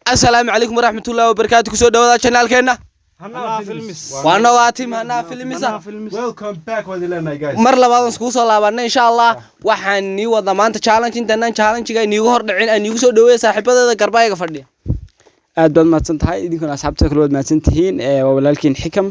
السلام عليكم ورحمة الله وبركاته كسو دوادا channel كينا وانا واتيم هنا فيلمس Welcome back wadilana guys mar labaad isku soo laabanay insha Allah waxaan nii wada maanta challenge intaan challenge-ga inigu hor dhicin aan igu soo dhaweey saaxiibadada garbayga fadhiya aad baad mahadsan tahay idinkuna asxaabta kale waad mahadsan tihiin waa walaalkiin xikam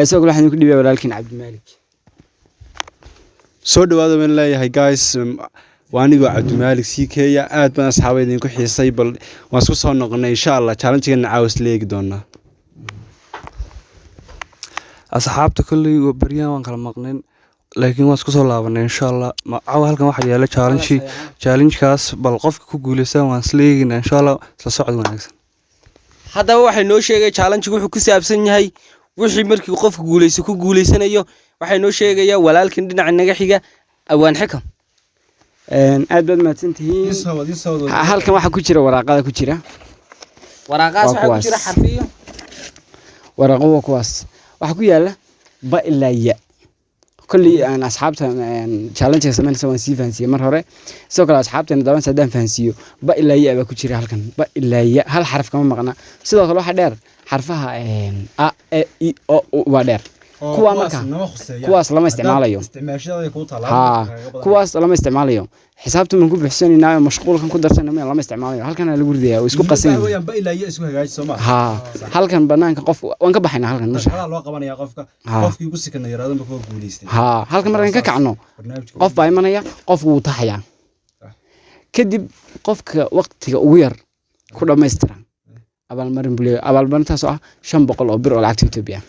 sidoo kale waxaan ku dhibay walaalkiin Cabdi Maalik soo dhawaada waan leeyahay guys waanigu Cabdi Maalik CKya aad baan asxaabay idinku xiisay bal waan isku soo noqonay insha Allah challenge-ga caawis leegi doonaa asxaabta kulli oo bariyaan waan kala maqneen laakiin waan isku soo laabanay insha Allah caawa halkan waxa yaala challenge-kaas bal qofka ku guuleysan waan isleeginaa insha Allah isla socod wanaagsan haddaba waxay noo sheegay challenge-gu wuxuu ku saabsan yahay wixii markii qofka ku guuleysanayo waxay noo sheegaya walaalkan dhinaca naga xiga awaan xikam aad baad mahadsan tihiin halkan waxa ku jira waraaqada ku jira waraaqaas waxa ku jira xarfiyo waraaqo kuwaas waxa ku yaala ba ilaa ya kulli aan asxaabta challenge-ga sameynaysa waan sii fahansiiyay mar hore sidoo kale asxaabteena daban sadaan fahansiiyo ba ilaa ya ba ku jira halkan ba ilaa ya hal xaraf kama maqna sidoo kale waxa dheer xarfaha a e i o waa dheer kuwa marka kuwaas lama isticmaalayo isticmaashada ku talaa kuwaas lama isticmaalayo xisaabtu man ku bixsanayna mashquulkan ku darsanayna lama isticmaalayo halkan lagu ridayaa isku qasan weeyaan ba ilaa isku hagaaji Soomaa halkan banaanka qof waan ka baxaynaa halkan masha loo qabanaya qofkii ugu sikana yaraado ma ku guuleystay halkan markaan ka kacno qof baa imanaya qof uu taxaya kadib qofka waqtiga ugu yar ku dhameystiran abaalmarin buliyo abaalmarintaas oo ah 500 oo bir oo lacagta Itoobiya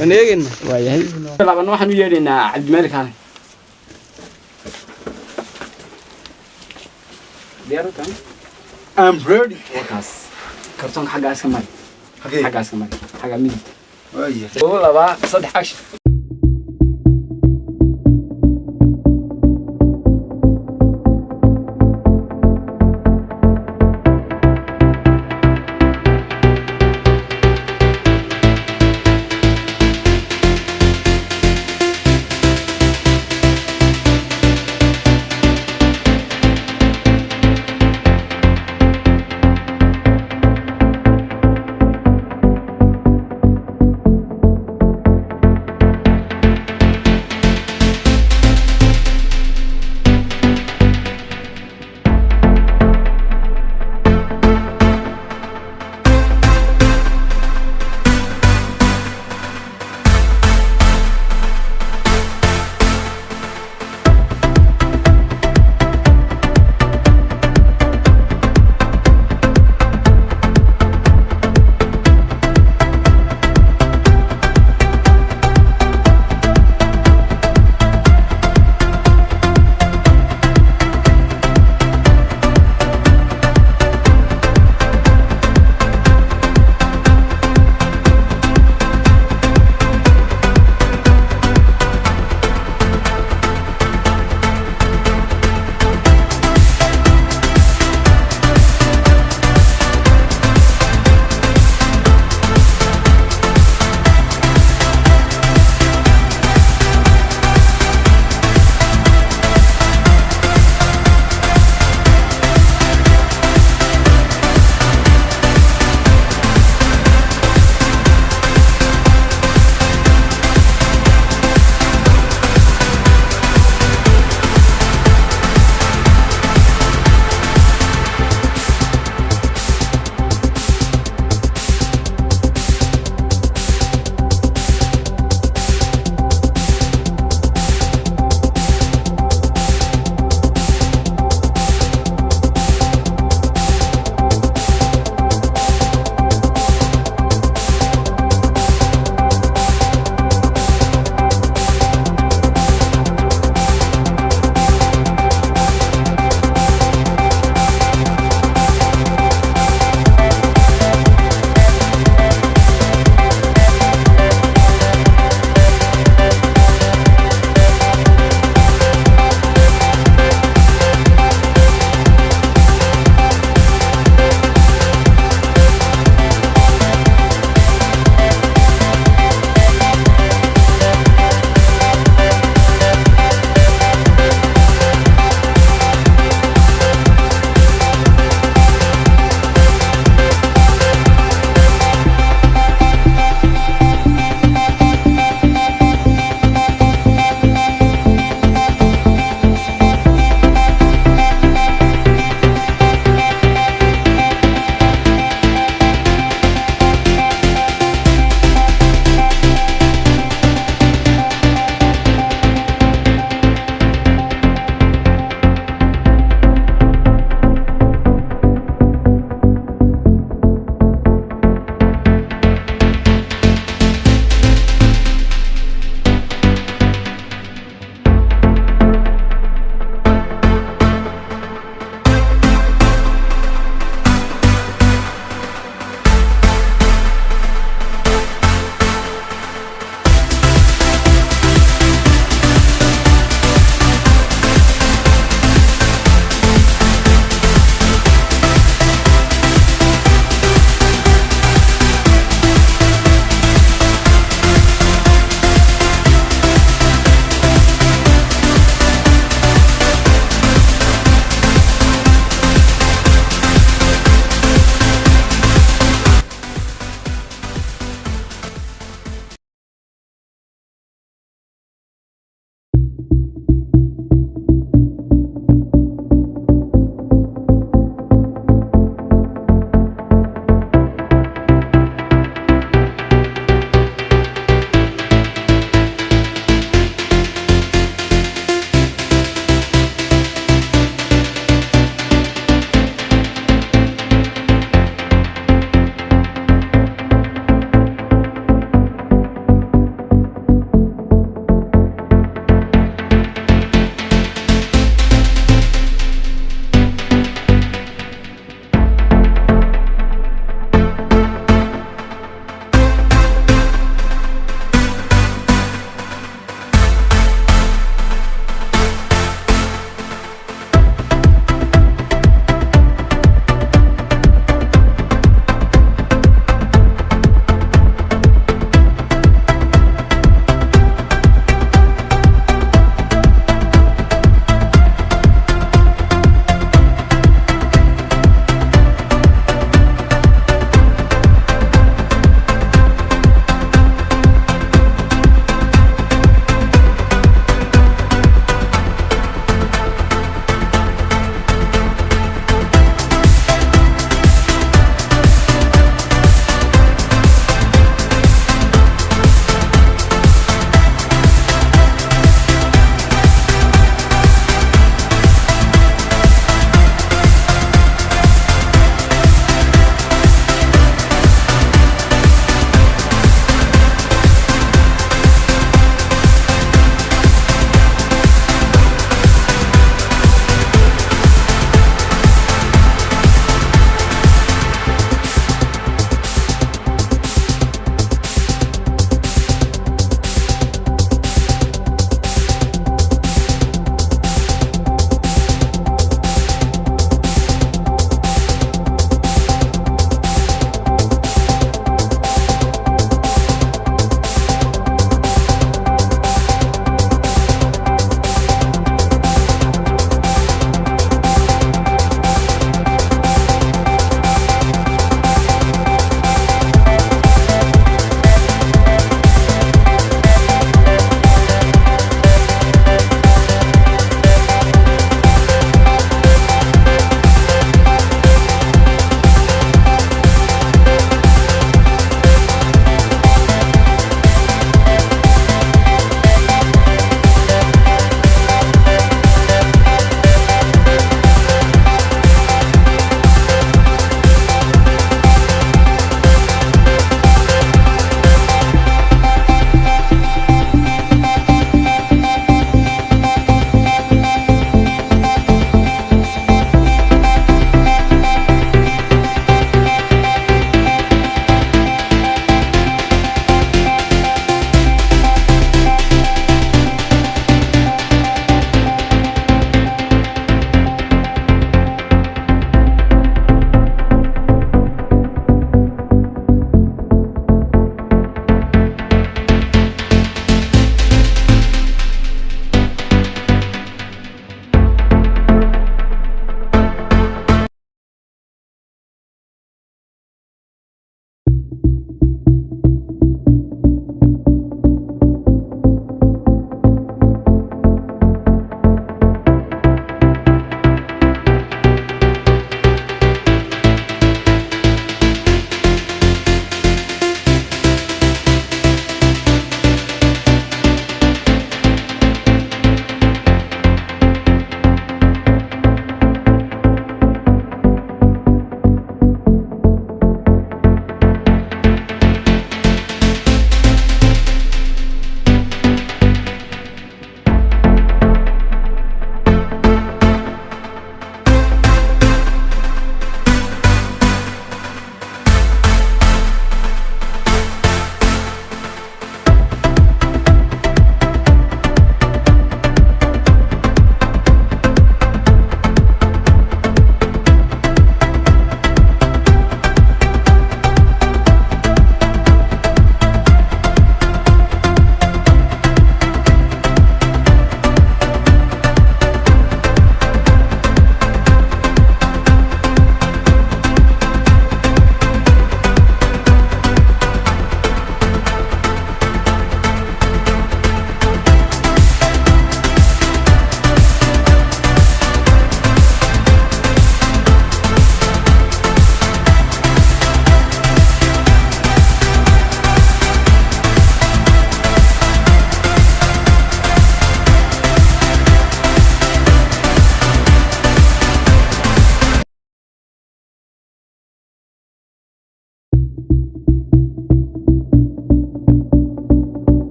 ونيجن وياهي طبعا waxaan u yeedinaa Cabdi Maalik hal diyaarkan I'm ready wakaas kartoon xagaas ka mari xagaas ka mari xaga mid waayahay oo laba saddex action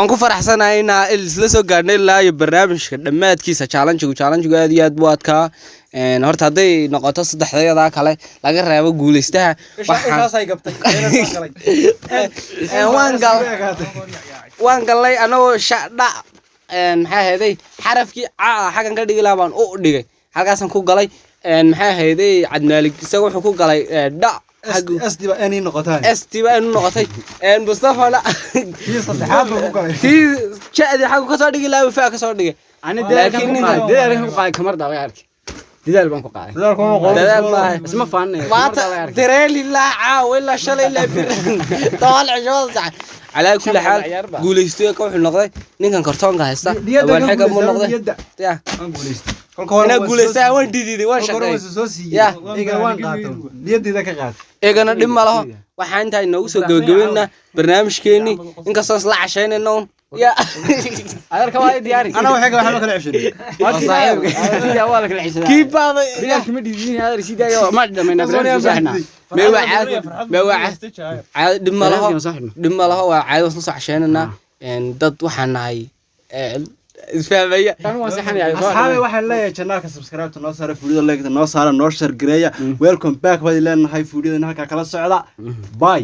waxaan ku faraxsanahay in isla soo gaarnay ilaa iyo barnaamijka dhammaadkiisa challenge aad iyo aad buu adkaa horta haday noqoto saddexdayada kale laga reebo guuleystaha waan galay anoo shadha maxaa heeday xarafkii xagan ka dhigi lahaa baan u dhigay halkaasaan ku galay maxaa heeday Cabdimaalig isaga wuxuu ku galay dha SDba ani noqotay noqotay Mustafa la saddexaad ku galay jaadi xagu ka soo dhigi lahaa faa ka soo dhigay dadaalkan ku qaaday kamar dhalay arkay dadaal baan ku qaaday dadaal ma isma faanay maanta dareeli la wala shalay la bir طال عشوة صح على كل حال guuleystay ka wuxuu noqday ninkan kartoonka haysta waan xaga mu noqday ya أنا أقول إستاهل وين ديدي وين شغال يا إيجانا دم الله وحين تاي نوسو جوجوينا برنامج كيني إنك صوص لا عشان النوم يا هذا كواي دياري أنا وحاجة واحد كل 20 صحيح يا والك العشرة كيف هذا يا كمدي هذا رشيد يا ما دمنا برنامج احنا ما وعد دم الله وعاد وصلنا عشاننا ضد وحناي isfaamaya asxaabi waxaan leeyahay channelka subscribe to noo saara fuudida like noo saara noo share gareeya welcome back baad ilaahay fuudida halka kala socda bye